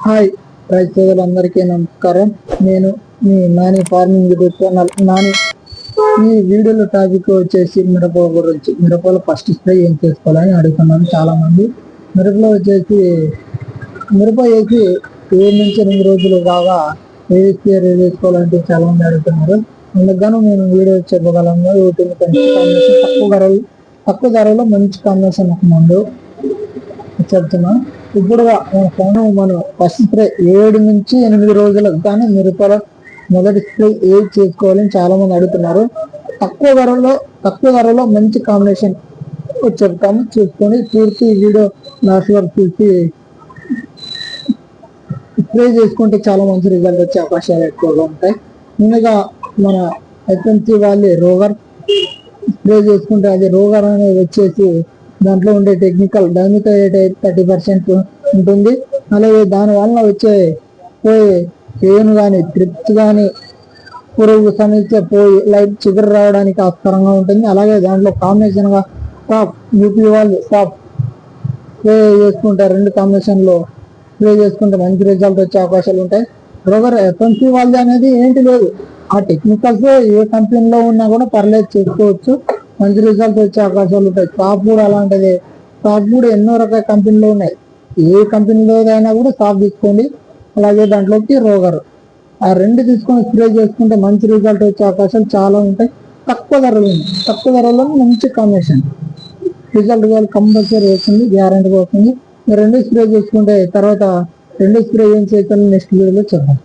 Hi రైతులందరికీ నమస్కారం. నేను మీ Nani farming YouTube channel Nani. ఈ వీడియోలో టాపిక్ వచ్చేసి మిరప గురించి. మిరపలో ఫస్ట్ స్ప్రే ఏం చేసుకోవాలని అడుగుతున్నాను చాలా మంది. మిరపలో వచ్చేసి మిరప వేసి 7 నుంచి 8 రోజులు బాగా ఏది స్ప్రే వేసుకోవాలంటే చాలా మంది అడుగుతున్నారు. అందుకని నేను వీడియో చెప్పగలను. వీటిని మంచి కాంబినేషన్ తక్కువ ధరలో మంచి కాంబినేషన్ ఒక మందు చెప్తున్నా. ఇప్పుడు మనం ఫస్ట్ స్ప్రే 7 నుంచి 8 రోజులకు కానీ మిరపలో మొదటి స్ప్రే ఏది చేసుకోవాలని చాలా మంది అడుగుతున్నారు. తక్కువ ధరలో మంచి కాంబినేషన్ చెప్తాము. చూసుకొని పూర్తి వీడియో లాస్ట్ వరకు చూసి స్ప్రే చేసుకుంటే చాలా మంచి రిజల్ట్ వచ్చే అవకాశాలు ఎక్కువగా ఉంటాయి. ముందుగా మన ఎఫ్ఎంసి వాళ్ళే రోగర్ స్ప్రే చేసుకుంటే అది రోగర్ అనేది వచ్చేసి దాంట్లో ఉండే టెక్నికల్ డైమితో 30% ఉంటుంది. అలాగే దాని వలన వచ్చే పోయి పేను కానీ ట్రిప్స్ కానీ పురుగు సమస్య పోయి లైట్ చిగురు రావడానికి ఆస్కారంగా ఉంటుంది. అలాగే దాంట్లో కాంబినేషన్గా టాప్ యూపీ వాళ్ళు టాప్ స్ప్రే చేసుకుంటే 2 కాంబినేషన్లో స్ప్రే చేసుకుంటే మంచి రిజల్ట్ వచ్చే అవకాశాలు ఉంటాయి. రోగర్ ఎఫ్ఎంసి వాళ్ళది అనేది ఏంటి లేదు, ఆ టెక్నికల్స్ ఏ కంపెనీలో ఉన్నా కూడా పర్లేదు చేసుకోవచ్చు, మంచి రిజల్ట్ వచ్చే అవకాశాలు ఉంటాయి. టాప్ కూడా అలాంటిది. టాప్ కూడా ఎన్నో రకాల కంపెనీలు ఉన్నాయి. ఏ కంపెనీలో అయినా కూడా టాప్ తీసుకోండి. అలాగే దాంట్లోకి రోగర్, ఆ 2 తీసుకొని స్ప్రే చేసుకుంటే మంచి రిజల్ట్ వచ్చే అవకాశాలు చాలా ఉంటాయి. తక్కువ ధరలో మంచి కాంబినేషన్ రిజల్ట్ కంపల్సరీ వస్తుంది, గ్యారంటీగా వస్తుంది. 2 స్ప్రే చేసుకుంటే తర్వాత 2 స్ప్రే ఏం చేయాలో నెక్స్ట్ వీడియోలో చెప్పండి.